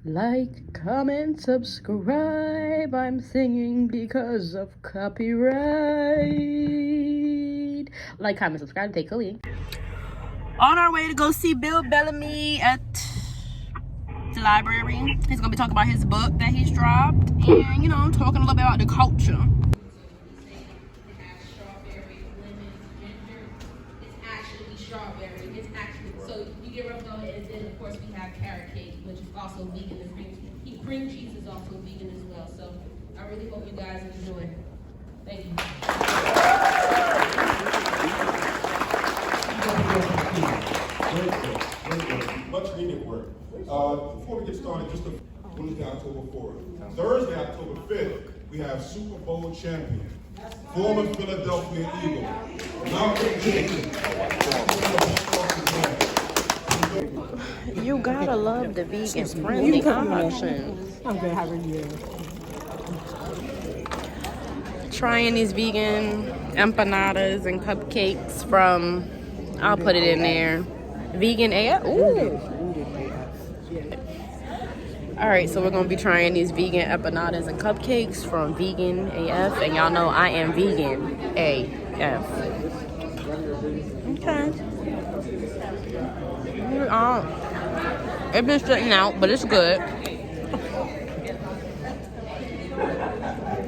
Like, comment, subscribe. I'm singing because of copyright. Like, comment, subscribe, take a link. On our way to go see Bill Bellamy at the library. He's gonna be talking about his book that he's dropped and, you know, talking a little bit about the culture. Strawberry. It's actually, so you get rubbed on it, and then of course we have carrot cake, which is also vegan, and cream cheese is also vegan as well. So I really hope you guys enjoy. Thank you. Much needed work. Before we get started, just Wednesday, October 4th. Thursday, October 5th, we have Super Bowl champion, former Philadelphia Eagle, Malcolm Jenkins. You gotta love the vegan friendly options. I'm good. How are you? Trying these vegan empanadas and cupcakes from, I'll put it in there, Vegan AF. Ooh. All right, so we're gonna be trying these vegan empanadas and cupcakes from Vegan AF, and y'all know I am Vegan AF. Okay. It's been sitting out, but it's good.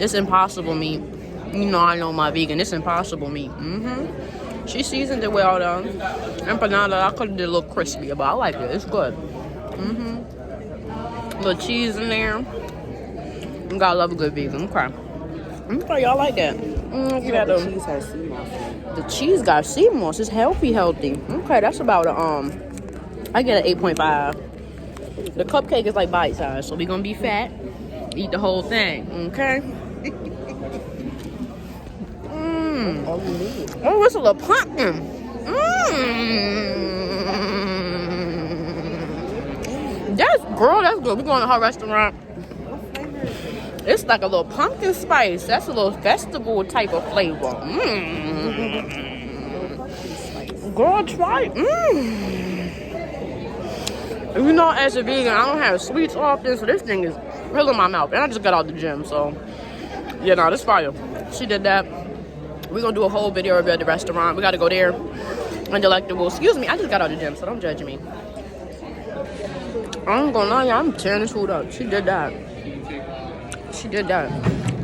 It's Impossible meat. You know I know my vegan. It's Impossible meat. She seasoned it well though. Empanada, I could have did a little crispy, but I like it. It's good. Little cheese in there. You gotta love a good vegan. Okay, y'all like that. The cheese has sea moss. The cheese got sea moss. It's healthy. Okay, that's about a I get an 8.5. The cupcake is like bite size, so we gonna be fat. Eat the whole thing. Okay. Oh, it's a little pumpkin. That's good. We're going to her restaurant. It's like a little pumpkin spice. That's a little festival type of flavor. Girl, try it. You know, as a vegan, I don't have sweets often, so this thing is real in my mouth. And I just got out the gym, so yeah, no, this fire. She did that. We're gonna do a whole video review at the restaurant. We gotta go there. And delectable. Excuse me, I just got out of the gym, so don't judge me. I'm gonna lie, I'm tearing this food up. She did that.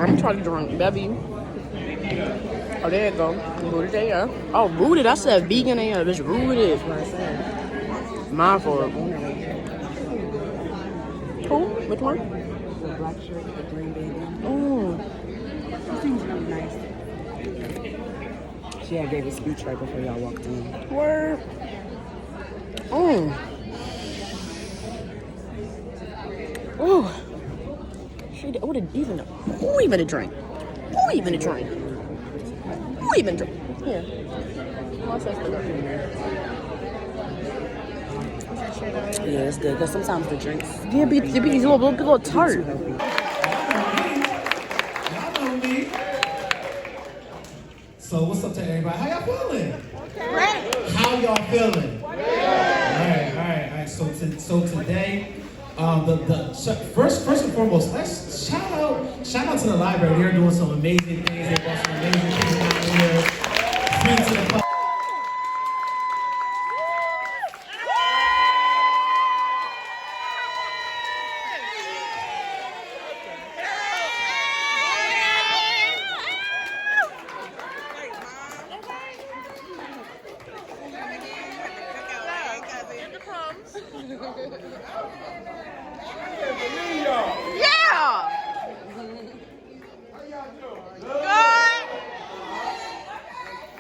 I'm trying to drink, baby. Oh, there you go. Rooted AF. Oh, rooted. I said vegan AF. It's rooted. My fault. Who? Which one? The black shirt, the green baby. Oh. This thing's really nice. She had gave a speech right before y'all walked in. Word. Oh. Oh. She did. What a even a drink. Who even a drink? Here. My sister. Yeah, it's good. Because sometimes the drinks... Yeah, be a little tart. Y'all know me. So what's up to everybody? How y'all feeling? Great. How y'all feeling? All right. So today, first and foremost, let's shout out to the library. They're doing some amazing things. They brought some amazing things out here. Free to the public. Yeah.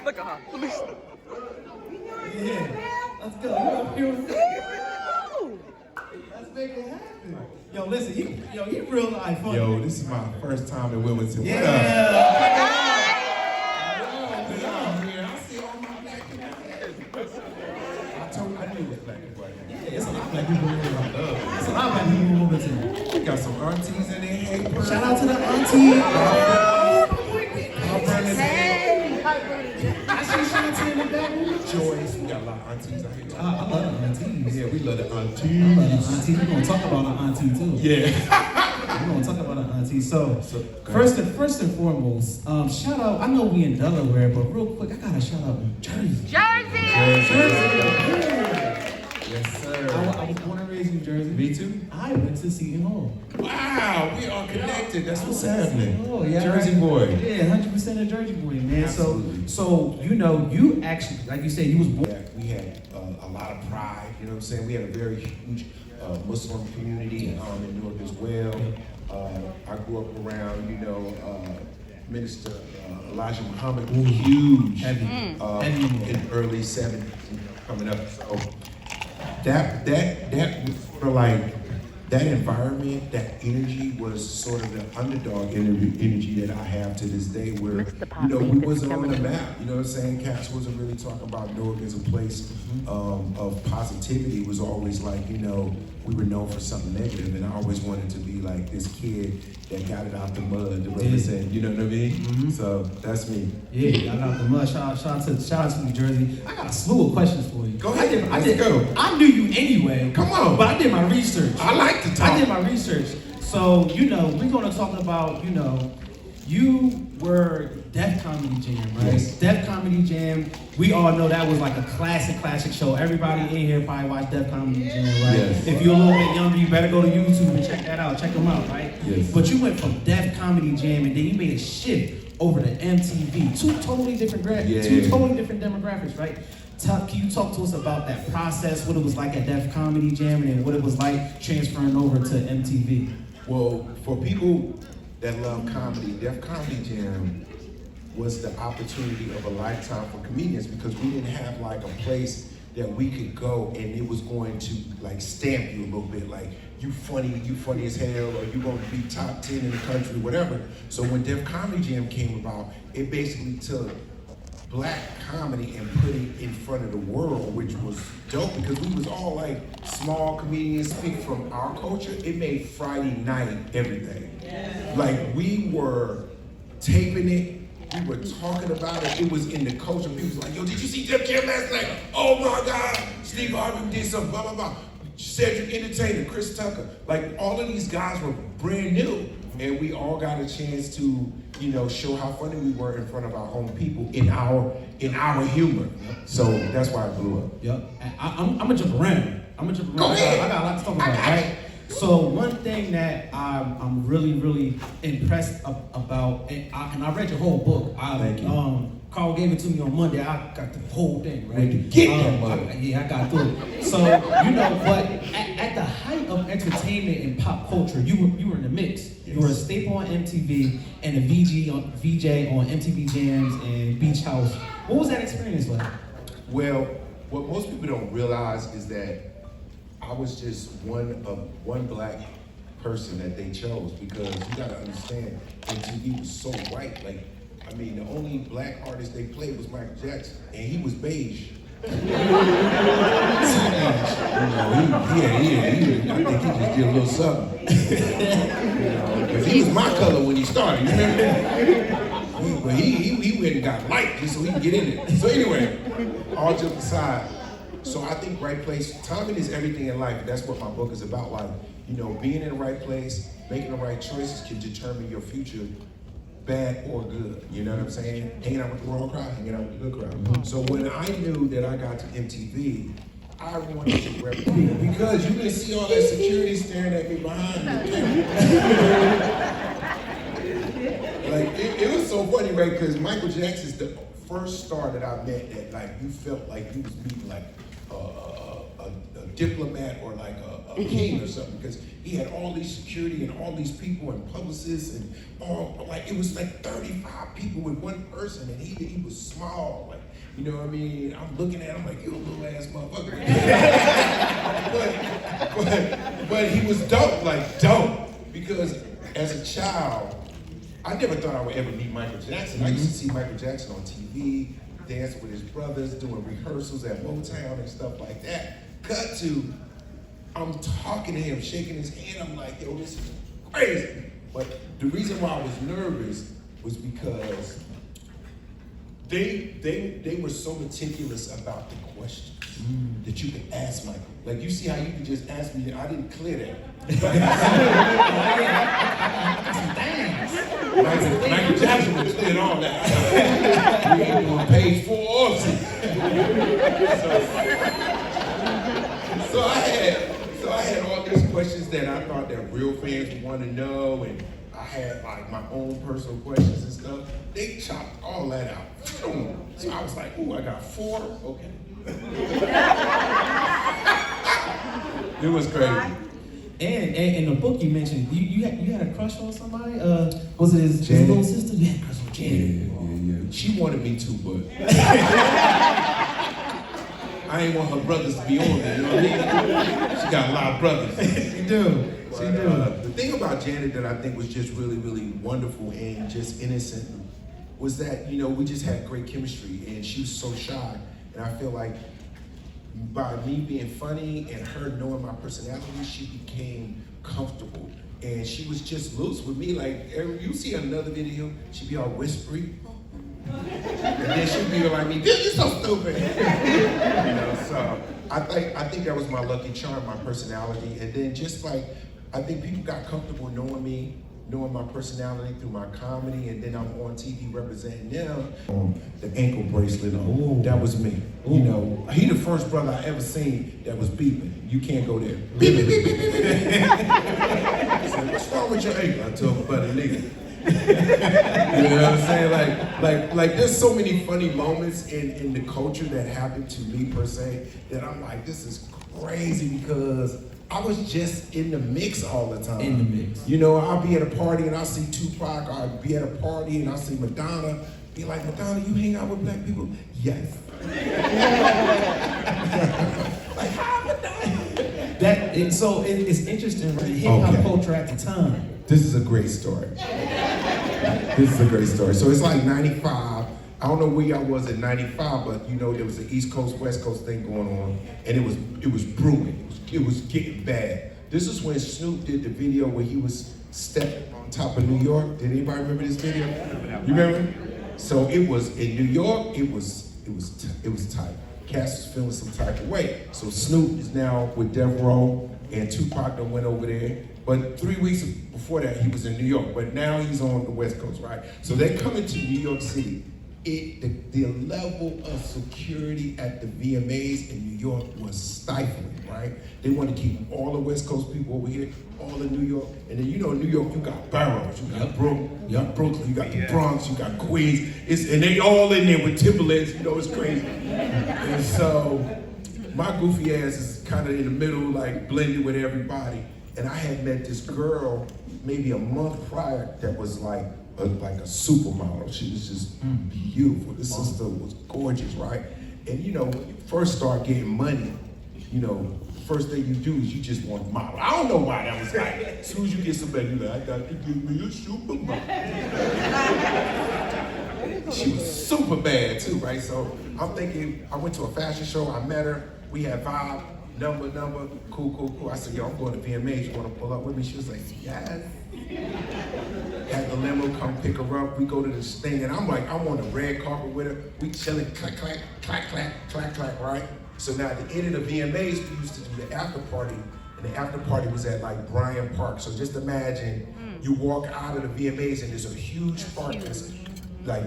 Look at her. Yeah, let's go. Let's make it happen. Yo, listen, you real life funny. Yo, this is my first time in Wilmington. Yeah. What up? I see all my black people. I knew it was black people. Yeah, it's a lot of black people in here. It's a lot of black people in Wilmington. We got some aunties in there. Hey, Shout out to the auntie. Hey. I see Shanti in the back. Joyce. We got a lot of aunties out here. I love the aunties. Yeah, we love the I love the aunties. aunties. We're gonna talk about an auntie too. Yeah. We're gonna talk about an auntie. So first and foremost, shout out. I know we in Delaware, but real quick, I gotta shout out Jersey. Jersey! Yes, sir. I was born and raised in Jersey. Me too. I went to Seton Hall. Wow, we are connected. That's what's happening. Oh, yeah, Jersey right. boy. Yeah, 100% a Jersey boy, man. Absolutely. So you know, you actually, like you said, you was born. We had a lot of pride, you know what I'm saying? We had a very huge Muslim community in Newark as well. I grew up around, Minister Elijah Muhammad, huge Heavy. in the early 70s coming up. So that sort of like that environment, that energy was sort of the underdog energy that I have to this day where, we wasn't on the map, you know what I'm saying? Cats wasn't really talking about Newark as a place of positivity. It was always like, we were known for something negative, and I always wanted to be like this kid that got it out the mud to represent, you know what I mean? Mm-hmm. So that's me. Yeah, got out the mud. Shout out to New Jersey. I got a slew of questions for you. Go ahead. Let's go. I knew you anyway. Come on. But I did my research. I like to talk. I did my research. So, we're going to talk about, you were Def Comedy Jam, right? Yes. Def Comedy Jam, we all know that was like a classic show. Everybody in here probably watched Def Comedy Jam, right? Yes. If you're a little bit younger, you better go to YouTube and check that out. Check them out, right? Yes. But you went from Def Comedy Jam and then you made a shift over to MTV. Two totally different demographics, right? Can you talk to us about that process, what it was like at Def Comedy Jam, and then what it was like transferring over to MTV? Well, for people that love comedy, Def Comedy Jam was the opportunity of a lifetime for comedians because we didn't have like a place that we could go and it was going to like stamp you a little bit, like you funny as hell, or you gonna be top 10 in the country, whatever. So when Def Comedy Jam came about, it basically took black comedy and put it in front of the world, which was dope because we was all like small comedians speak from our culture. It made Friday night everything. Like we were taping it, we were talking about it, it was in the culture. People was like, yo, did you see Def Jam last night? Oh my God, Steve Harvey did something, blah, blah, blah. Cedric Entertainer, Chris Tucker, like all of these guys were brand new. And we all got a chance to, show how funny we were in front of our own people in our humor. So that's why it blew up. Yep. I'm gonna jump around. Go ahead. I got a lot to talk about, right? So one thing that I'm really, really impressed about, and I read your whole book. Thank you. Carl gave it to me on Monday. I got the whole thing, right? Get that mug. I got through it. So, but at the height of entertainment and pop culture, you were in the mix. Yes. You were a staple on MTV and a VJ on MTV Jams and Beach House. What was that experience like? Well, what most people don't realize is that I was just one black person that they chose because you gotta understand MTV was so white. Like, the only black artist they played was Michael Jackson, and he was beige. I think he just did a little something. Because he was my color when he started, you remember? But he went and got light just so he can get in it. So anyway, all jokes aside, so I think right place, timing is everything in life. That's what my book is about. Like, being in the right place, making the right choices can determine your future, bad or good. You know what I'm saying? Hanging out with the wrong crowd, hanging out with the good crowd. Mm-hmm. So when I knew that I got to MTV, I wanted to represent because you didn't see all that security staring at me behind me. Like it was so funny, right? Because Michael Jackson's the first star that I met that like you felt like you was meeting like a diplomat or like a king or something, because he had all these security and all these people and publicists and all, like it was like 35 people with one person, and he was small, like, you know what I mean? I'm looking at him like, you a little ass motherfucker. but he was dope, because as a child, I never thought I would ever meet Michael Jackson. I used to see Michael Jackson on TV, dancing with his brothers, doing rehearsals at Motown and stuff like that. Cut to, I'm talking to him, shaking his hand, I'm like, yo, this is crazy. But the reason why I was nervous was because They were so meticulous about the questions that you could ask Michael. Like you see how you could just ask me, I didn't clear that. Michael Jackson was cleared all that. We ain't doing page 4 or 6. So I had all these questions that I thought that real fans would want to know, and I had like my own personal questions and stuff. They chopped all that out. So I was like, ooh, I got 4? Okay. It was crazy. And in the book you mentioned, you had a crush on somebody? Was it his little sister? You had a crush on Janet. Yeah. She wanted me to, but I ain't want her brothers to be on there, you know what I mean? She got a lot of brothers. She do. The thing about Janet that I think was just really, really wonderful and just innocent was that, you know, we just had great chemistry, and she was so shy. And I feel like by me being funny and her knowing my personality, she became comfortable. And she was just loose with me. Like, you see another video, she'd be all whispery. And then she'd be like me, "This is so stupid." You know, so I think that was my lucky charm, my personality. And then just like, I think people got comfortable knowing me, knowing my personality through my comedy, and then I'm on TV representing them. The ankle bracelet on, that was me. You know, he the first brother I ever seen that was beeping. You can't go there. Beep, beep, beep, beep, beep, beep. I said, "What's wrong with your ankle?" I told him about a nigga. You know what I'm saying? Like there's so many funny moments in the culture that happened to me per se that I'm like, this is crazy because I was just in the mix all the time. In the mix. You know, I'll be at a party and I'll see Tupac, or I'll be at a party and I'll see Madonna. Be like, "Madonna, you hang out with black people?" "Yes." Like, how Madonna? So it's interesting, right? Hip-hop culture at the time. This is a great story. This is a great story. So it's like 95. I don't know where y'all was at 95, but you know there was an East Coast, West Coast thing going on, and it was brewing. It was getting bad. This is when Snoop did the video where he was stepping on top of New York. Did anybody remember this video? You remember? So it was in New York. It was tight. Cass was feeling some type of way. So Snoop is now with Death Row, and Tupac done went over there. But 3 weeks before that, he was in New York. But now he's on the West Coast, right? So they come into New York City. The level of security at the VMAs in New York was stifling, right? They wanted to keep all the West Coast people over here, all in New York. And then, you know, in New York, you got boroughs. You got Brooklyn, you got the Bronx, you got Queens. And they all in there with Timberlands, you know, it's crazy. And so my goofy ass is kind of in the middle, like blended with everybody. And I had met this girl maybe a month prior that was like a supermodel. She was just beautiful. This sister was gorgeous, right? And you know, when you first start getting money, you know, first thing you do is you just want to model. I don't know why that was like, as soon as you get somebody, you're like, "I got to give me a supermodel." She was super bad too, right? So I'm thinking, I went to a fashion show, I met her, we had vibe, number, cool. I said, "Yo, I'm going to VMAs, you want to pull up with me?" She was like, "Yes." Had the limo come pick her up, we go to this thing, and I'm like, I'm on the red carpet with her, we chilling, clack, clack, clack, clack, clack, clack, right? So now at the end of the VMAs, we used to do the after party, and the after party was at like Bryant Park. So just imagine you walk out of the VMAs and there's a huge park that's like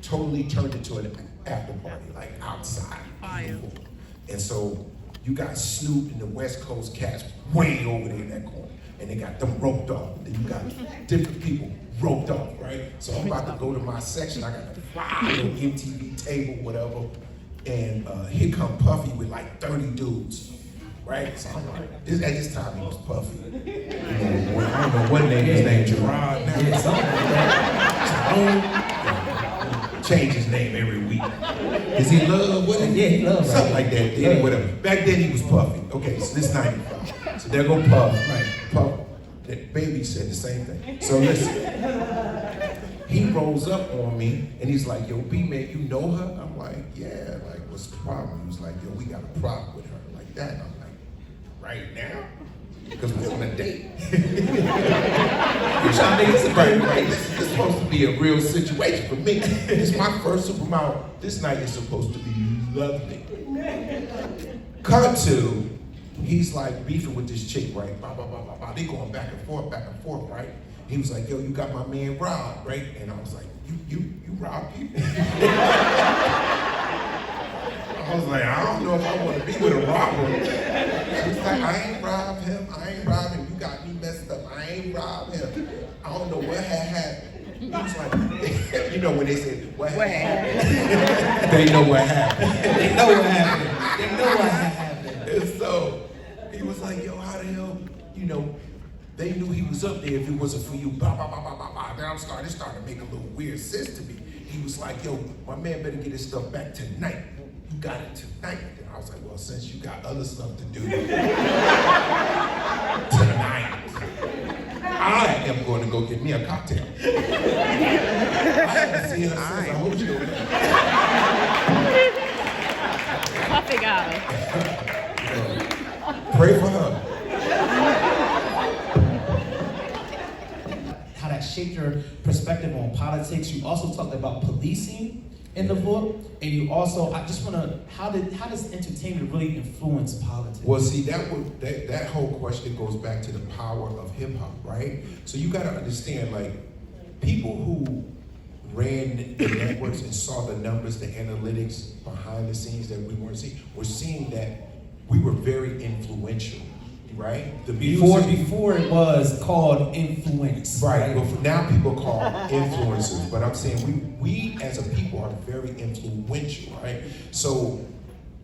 totally turned into an after party, like outside. Beautiful. And so you got Snoop and the West Coast cats way over there in that corner. And they got them roped off. Then you got different people roped off, right? So I'm about to go to my section. I got the little MTV table, whatever. And here come Puffy with like 30 dudes, right? So I'm like, at this time he was Puffy. You know, I don't know what name his name, Gerard. Yeah, something like that. Change his name every week. Is he Love? What? Yeah, he Love. Something like that. Yeah, whatever. Back then he was Puffy. Okay, so this 95. So there go Puff. Right. Puff. That baby said the same thing. So listen. He rolls up on me and he's like, "Yo, B-Man, you know her?" I'm like, "Yeah." Like, "What's the problem?" He was like, "Yo, we got a problem with her." Like that. And I'm like, "Right now?" Because we're on a date. You trying to make it right? This supposed to be a real situation for me. It's my first supermodel. This night is supposed to be lovely. Cut to, he's like beefing with this chick, right? Bah, bah, bah, bah, bah. They going back and forth, right? He was like, yo, you got my man Rob, right? And I was like, you rob people? I was like, I don't know if I want to be with a robber. She was like, I ain't robbed him. You got me messed up. I ain't robbed him. I don't know what had happened. He was like, you know when they said, what happened? They know what happened. They know what happened. They know what happened. And so he was like, yo, how the hell, you know, they knew he was up there if it wasn't for you. Blah, blah, blah, blah, blah, blah. Then it started to make a little weird sense to me. He was like, yo, my man better get his stuff back tonight. You got it tonight. And I was like, well, since you got other stuff to do tonight, I am going to go get me a cocktail. I haven't seen her since I hope she over there. Puffy guy. Pray for her. How that shaped your perspective on politics. You also talked about policing in the book, and you also, I just want to, how does entertainment really influence politics? Well, see, that whole question goes back to the power of hip hop, right? So you got to understand, like, people who ran the networks and saw the numbers, the analytics behind the scenes that we weren't seeing, were seeing that we were very influential, right? The Before it was called influence. Right, but now people call influencers, but I'm saying we as a people are very influential, right? So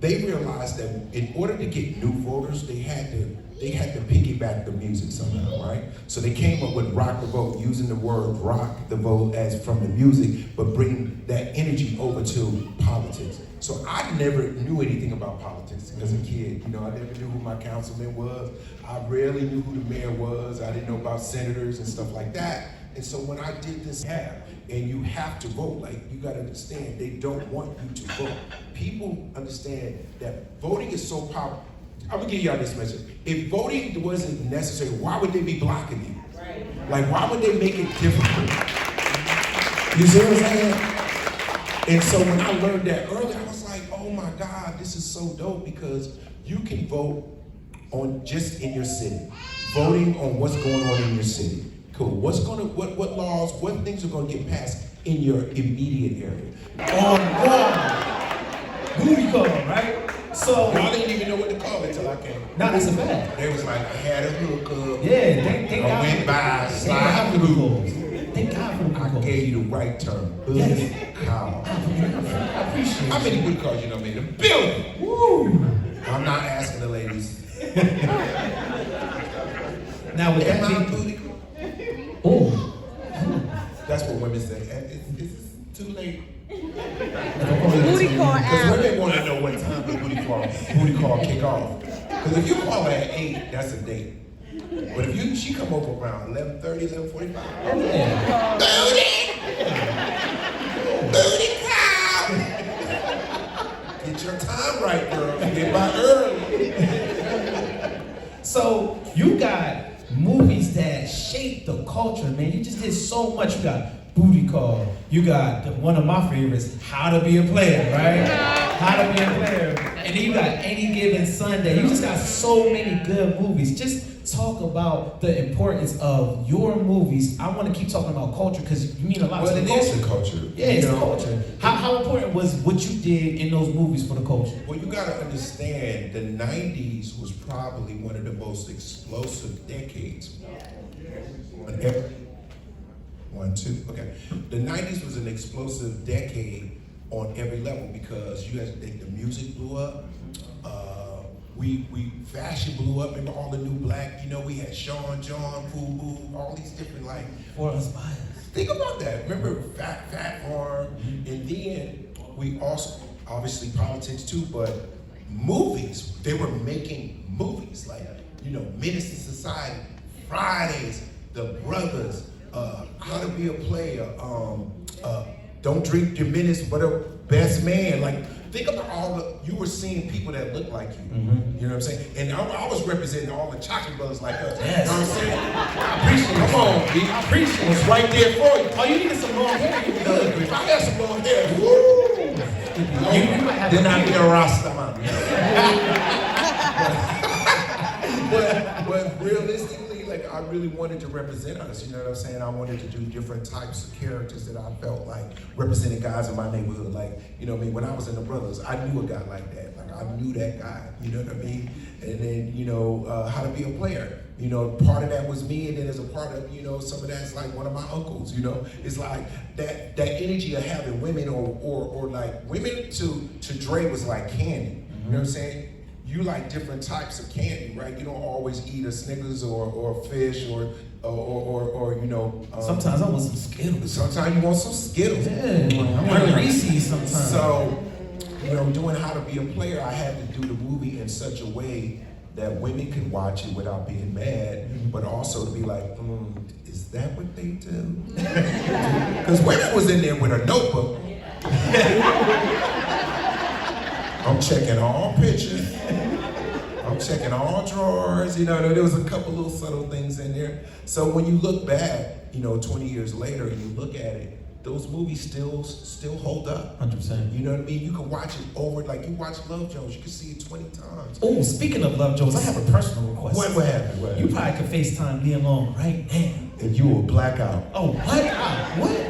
they realized that in order to get new voters, they had to piggyback the music somehow, right? So they came up with Rock the Vote, using the word rock the vote as from the music, but bringing that energy over to politics. So I never knew anything about politics as a kid. You know, I never knew who my councilman was. I rarely knew who the mayor was. I didn't know about senators and stuff like that. And so when I did this and you have to vote, like, you gotta understand, they don't want you to vote. People understand that voting is so powerful. I'm gonna give y'all this message. If voting wasn't necessary, why would they be blocking you? Right. Like, why would they make it difficult? You see what I'm saying? And so when I learned that early, I was like, oh my God, this is so dope, because you can vote on just in your city. Voting on what's going on in your city. Cool. What laws, what things are gonna get passed in your immediate area? Booty call, right? So I didn't even know what to call it till I came. No, that's a fact. They was like, I had a hookup. Yeah, I went by, slide through. Thank God for the I gave you the right term. Booty call. I appreciate How many booty calls you know made? A billion. Woo! I'm not asking the ladies. Now with Am that I a being, booty call? oh, That's what women say. Is this too late? Booty call Because out. women want to know what time the booty call kick off. Because if you call her at 8, that's a date. But if she come over around 11:30, 11:45. yeah. Booty call! Get your time right, girl. Get by early. So you got movies that shape the culture, man. You just did so much. You got Booty Call. You got one of my favorites, How to Be a Player, right? How to Be a Player. And then you got Any Given Sunday. You just got so many good movies. Just talk about the importance of your movies. I want to keep talking about culture because you mean a lot Well, to the it culture. is the culture. Yeah, it's the culture. How important was what you did in those movies for the culture? Well, you gotta understand, the 90s was probably one of the most explosive decades. One, two, okay. The 90s was an explosive decade on every level because you guys think the music blew up. Fashion blew up. Remember all the new black, we had Sean, John, Boo, all these different For us bias. Think about that. Remember Fat Farm, and then we also, obviously politics too, but movies. They were making movies Menace to Society, Fridays, The Brothers, How to Be a Player, Don't Drink Your Menace, but a Best Man. Think about you were seeing people that look like you. Mm-hmm. You know what I'm saying? And I was representing all the chocolate brothers like us. Yes. You know what I'm saying? I appreciate it. Come on, I appreciate it. It's right there for you. Oh, you needed some long hair. You know, If I had some long hair, woo! Then I'd be a Rasta man. But realistically, like I really wanted to represent us, you know what I'm saying? I wanted to do different types of characters that I felt like represented guys in my neighborhood. Like, you know what I mean? When I was in the Brothers, I knew a guy like that. Like I knew that guy, you know what I mean? And then, you know, how to be a player. You know, part of that was me, and then there's a part of, you know, some of that's like one of my uncles, you know? It's like that energy of having women or like women to Dre was like candy, you know what I'm saying? You like different types of candy, right? You don't always eat a Snickers or fish or you know. Sometimes I want some Skittles. Sometimes you want some Skittles. Yeah, I want Reese's sometimes. So, you know, doing How to Be a Player, I had to do the movie in such a way that women could watch it without being mad, but also to be like, is that what they do? Because women was in there with a notebook. I'm checking all pictures. I'm checking all drawers. You know, there was a couple little subtle things in there. So when you look back, you know, 20 years later, and you look at it, those movies still hold up. 100%. You know what I mean? You can watch it over, like you watch Love Jones, you can see it 20 times. Oh, speaking of Love Jones, I have a personal request. What happened? You probably could FaceTime me alone right now. And you will black out. Oh, what?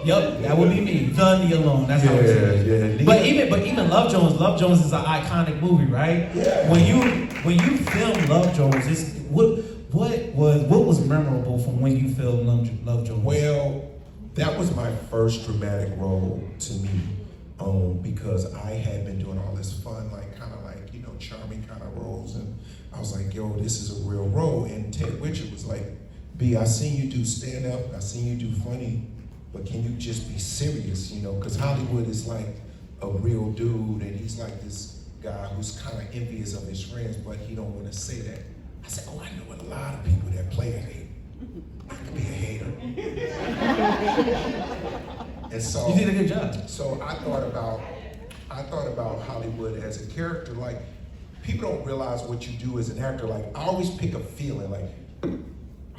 Yup, that would be me. The Nia Long. That's how it is. But even Love Jones is an iconic movie, right? Yeah. When you film Love Jones, it's what was memorable from when you filmed Love Jones? Well, that was my first dramatic role to me, because I had been doing all this fun, like kind of like, you know, charming kind of roles, and I was like, yo, this is a real role. And Ted Richard was like, B, I seen you do stand up, I seen you do funny, but can you just be serious, you know? Because Hollywood is like a real dude, and he's like this guy who's kind of envious of his friends, but he don't want to say that. I said, oh, I know a lot of people that play a hater. I could be a hater. And so You did a good job. So I thought about Hollywood as a character. Like, people don't realize what you do as an actor. Like, I always pick a feeling. Like,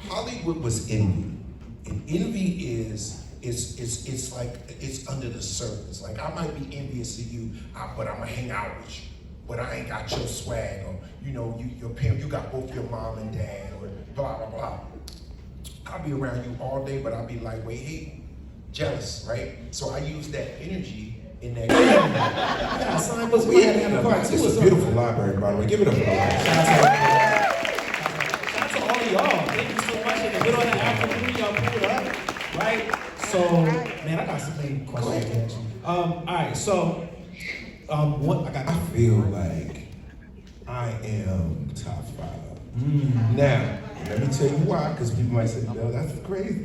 Hollywood was envy, and envy is it's like it's under the surface. Like, I might be envious of you, but I'm gonna hang out with you. But I ain't got your swag, or you know, your parents, you got both your mom and dad, or blah blah blah. I'll be around you all day, but I'll be lightweight hate, jealous, right? So I use that energy in that. Yeah, son, but we had to have a part two. It's a beautiful library, by the way. Give it up for the library. Shout out to all of y'all. Thank you so much. And good on the afternoon, y'all pulled up, right? So, man, I got some main questions to ask you. All right, so, I feel like I am top 5. Now, let me tell you why, because people might say, no, that's crazy.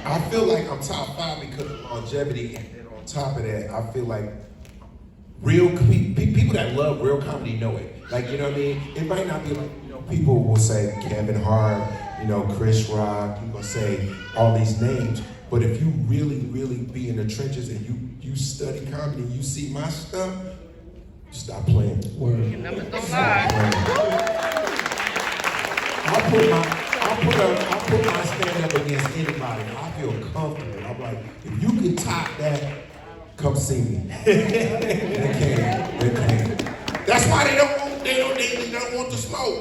I feel like I'm top 5 because of longevity, and then on top of that, I feel like real people that love real comedy know it. Like, you know what I mean? It might not be like, you know, people will say Kevin Hart, you know, Chris Rock, you gonna say all these names, but if you really, really be in the trenches and you study comedy, you see my stuff, stop playing. Your numbers don't lie. I'll put my stand up against anybody. I feel comfortable. I'm like, if you can top that, come see me. They can't. That's why they don't want the smoke.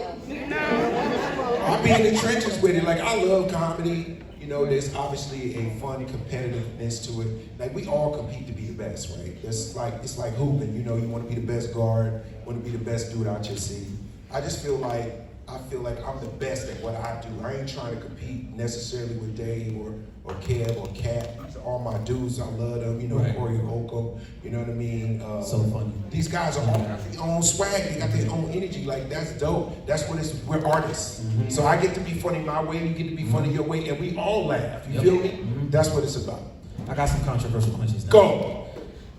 I'll be in the trenches with it. Like, I love comedy. You know, there's obviously a fun competitiveness to it. Like, we all compete to be the best, right? It's like hooping. You know, you want to be the best guard, you want to be the best dude out your city. I feel like I'm the best at what I do. I ain't trying to compete necessarily with Dave or Kev or Kat. These are all my dudes. I love them. You know, right. Corey and Oko. You know what I mean? So funny. These guys are all got their own swag. They got their own energy. Like, that's dope. That's what it's. We're artists. Mm-hmm. So I get to be funny my way. You get to be funny your way, and we all laugh. You feel me? Mm-hmm. That's what it's about. I got some controversial questions now. Go.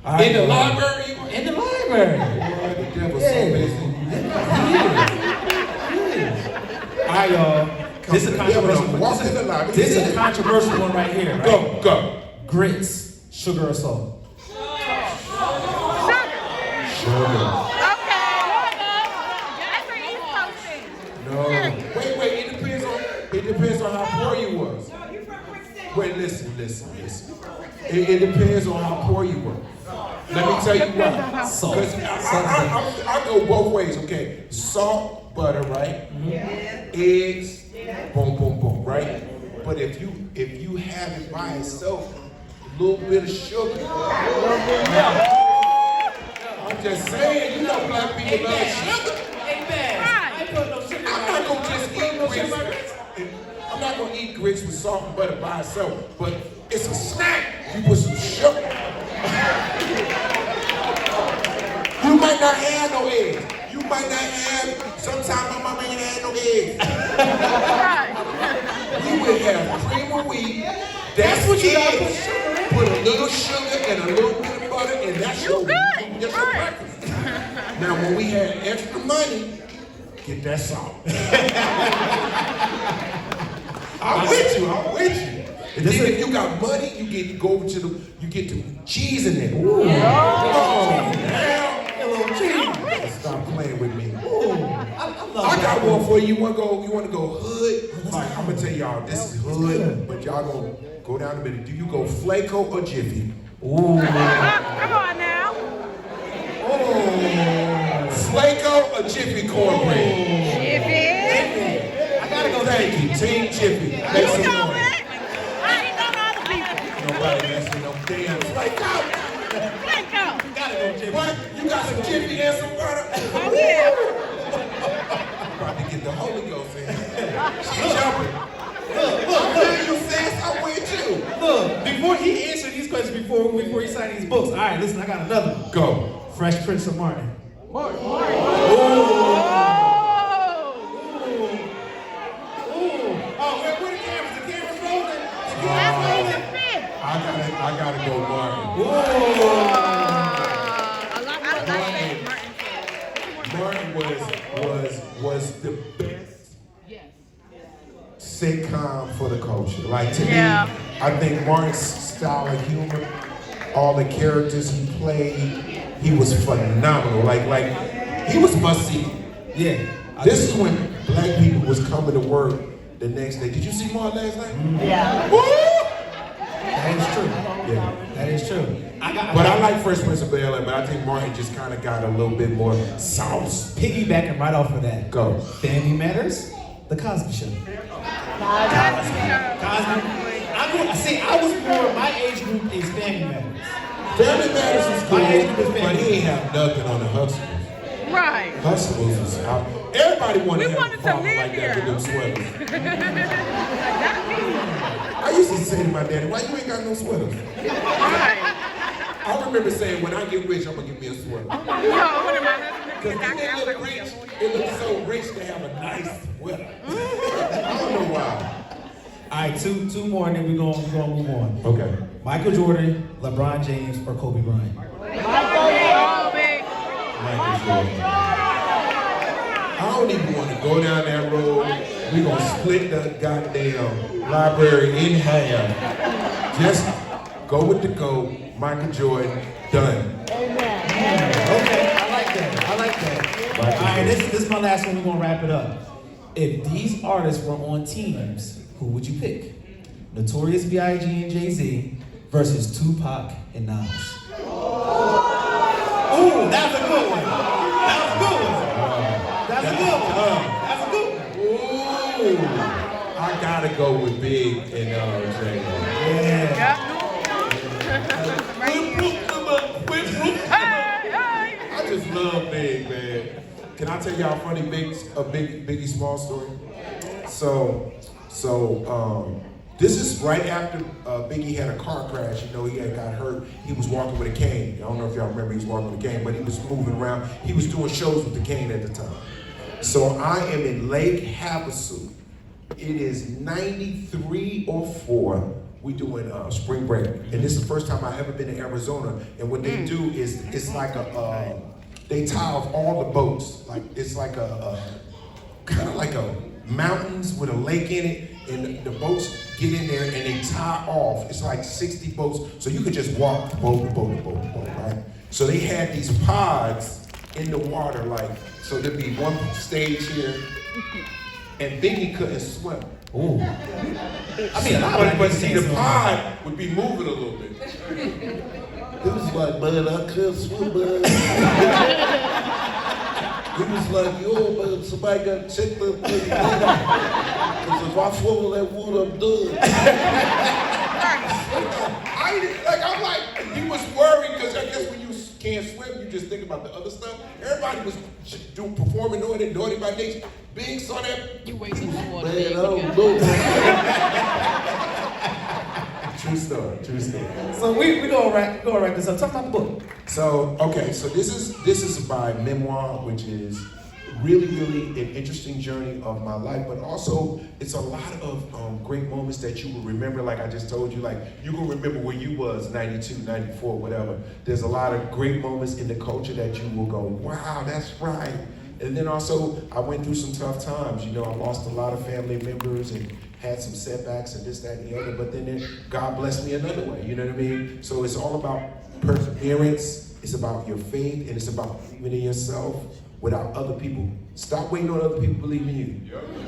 Right, in the library. In the library. Boy, the devil's so busy. All right, y'all. This is a controversial one. This is a controversial one right here. Right? Go. Grits, sugar or salt? Sugar. No. Wait. It depends on how poor you was. Wait, listen. It depends on how poor you were. Let me tell you why. Because I go both ways, okay? Salt, butter, right? Eggs, boom, boom, boom, right? But if you have it by itself, a little bit of sugar. I'm just saying, you know black people love sugar. I'm not gonna just eat grits. I'm not gonna eat grits with salt and butter by itself, but it's a snack. You put some sugar. You might not have no eggs. You might not have, sometimes my mama ain't had no eggs. We would have cream of wheat. That's what you got to put sugar in. Put a little sugar and a little bit of butter, and that's your breakfast. Now, when we had extra money, get that salt. I'm with you. And then if you got money, you get to go to you get the cheese in it. Ooh. Yeah. A little cheese. Stop playing with me. Ooh. I got one for you. You want to go hood? Like, I'm gonna tell y'all, this is hood, but y'all gonna go down the middle. Do you go Flaco or Jiffy? Ooh. Come on now. Oh. Flaco or Jiffy cornbread? Jiffy. I gotta go. Thank you, Team Jiffy. You know it. I ain't know other people. Nobody messing no damn Flaco. Flaco. You gotta go Jiffy. What? You got some Jiffy and some butter? Oh yeah. About to get the Holy Ghost in. She's jumping. Look, you fast, I'm with you. Look, before he answered these questions, before he signed these books, all right, listen, I got another one. Go. Fresh Prince of Martin. Martin. Oh. Where the cameras? The cameras rolling? I gotta go Martin. Martin was the best sitcom for the culture. Like to me, I think Martin's style of humor, all the characters he played, he was phenomenal. Like he was must see. Yeah. This is when black people was coming to work the next day. Did you see Martin last night? Yeah. Woo! That is true. Yeah. That is true. But I like Fresh Prince of Bel-Air, but I think Martin just kind of got a little bit more sauce. Piggybacking right off of that. Go. Family Matters, The Cosby Show. Cosby. I was more, my age group is Family Matters. Family Matters is cool, My age group is but Family he ain't have nothing on the Hustlers. Right. Hustlers is out. Everybody wanted to have a wanted to problem live like that here. with them sweaters. I used to say to my daddy, why you ain't got no sweaters? Right. I remember saying, when I get rich, I'm gonna get me a sweater. Yo, one of my husband Because it looks so rich to have a nice sweater. I don't know why. All right, two more, and then we're gonna move on. Okay. Michael Jordan, LeBron James, or Kobe Bryant? Michael Jordan. I don't even want to go down that road. We're gonna split the goddamn library in half. Just go with the GOAT, Michael Jordan, done. Okay, I like that. All right, this is my last one. We're gonna wrap it up. If these artists were on teams, who would you pick? Notorious B.I.G. and Jay-Z versus Tupac and Nas. Ooh, that's a good one. Ooh, I gotta go with Big and Jay. Yeah. I just love Big, man. Can I tell y'all a funny Biggie Small story? So, this is right after Biggie had a car crash. You know, he had got hurt. He was walking with a cane. I don't know if y'all remember he was walking with a cane, but he was moving around. He was doing shows with the cane at the time. So I am in Lake Havasu. It is 93 or 4. We doing spring break. And this is the first time I've ever been to Arizona. And what they do is, it's like they tie off all the boats. Like, it's like kind of like a mountains with a lake in it. And the boats get in there and they tie off. It's like 60 boats. So you could just walk boat, right? So they had these pods in the water, like, so there'd be one stage here, and think he couldn't swim. Ooh. I mean, but see, the pod would be moving a little bit. It was like, man, I couldn't swim, man. It was like, yo, man, somebody got to check that thing. Because if I swim in that water, I'm done. I'm like, he was worried because I guess when you can't swim, you just think about the other stuff. Everybody was performing naughty by nature. Big saw that. You wasted the water. Man, I don't know. True story. So we gonna wrap this up. Talk about the book. So this is my memoir, which is really an interesting journey of my life, but also it's a lot of great moments that you will remember. Like I just told you, like you will remember where you was 92, 94, whatever. There's a lot of great moments in the culture that you will go, wow, that's right. And then also I went through some tough times. You know, I lost a lot of family members and had some setbacks and this, that, and the other, but then God blessed me another way, you know what I mean? So it's all about perseverance, it's about your faith, and it's about believing in yourself without other people. Stop waiting on other people to believe in you.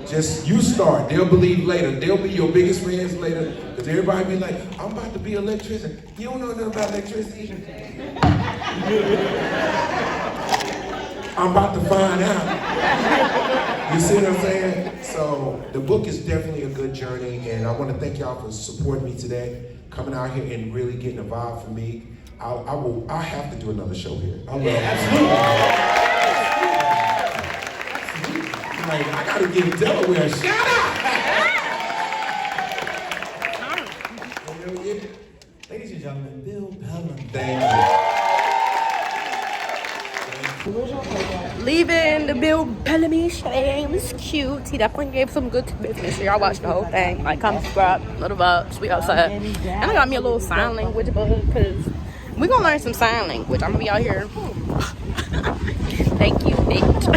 Just you start, they'll believe later. They'll be your biggest fans later, because everybody be like, I'm about to be an electrician. You don't know nothing about electricity. I'm about to find out. You see what I'm saying? So the book is definitely a good journey, and I want to thank y'all for supporting me today, coming out here and really getting a vibe from me. I have to do another show here. I love it. Absolutely. Like, I gotta give Delaware a shout out. Ladies and gentlemen, Bill Bellamy. Thank you. Leaving the Bill Bellamy show. It was cute. He definitely gave some good tips. Make sure y'all watch the whole thing. Like, comment, subscribe, little vibes, we outside. And I got me a little sign language book, because we gonna learn some sign language. I'm gonna be out here. Thank you, bitch.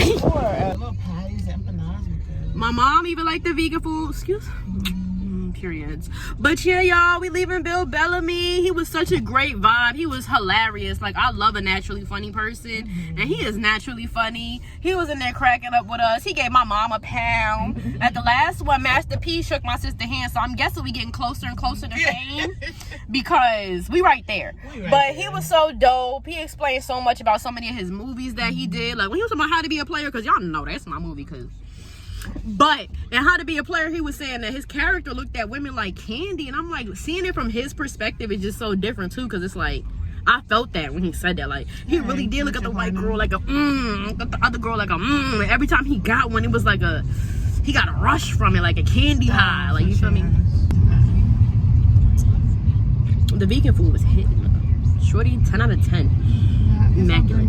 My mom even liked the vegan food. Excuse me. Periods. But yeah, y'all, we leaving Bill Bellamy. He was such a great vibe. He was hilarious. Like, I love a naturally funny person, and he is naturally funny. He was in there cracking up with us. He gave my mom a pound. At the last one, Master P shook my sister's hand, so I'm guessing we getting closer and closer to fame because we right there. But he was so dope. He explained so much about so many of his movies that he did. Like when he was talking about How to Be a Player, because y'all know that's my movie, but in How to Be a Player, he was saying that his character looked at women like candy, and I'm like, seeing it from his perspective is just so different too, because it's like, I felt that when he said that. Like, he really did look at the white girl like a look at the other girl like a and every time he got one, it was like he got a rush from it, like a candy high. Like, you feel me? The vegan food was hitting. Shorty, 10 out of 10. Immaculate.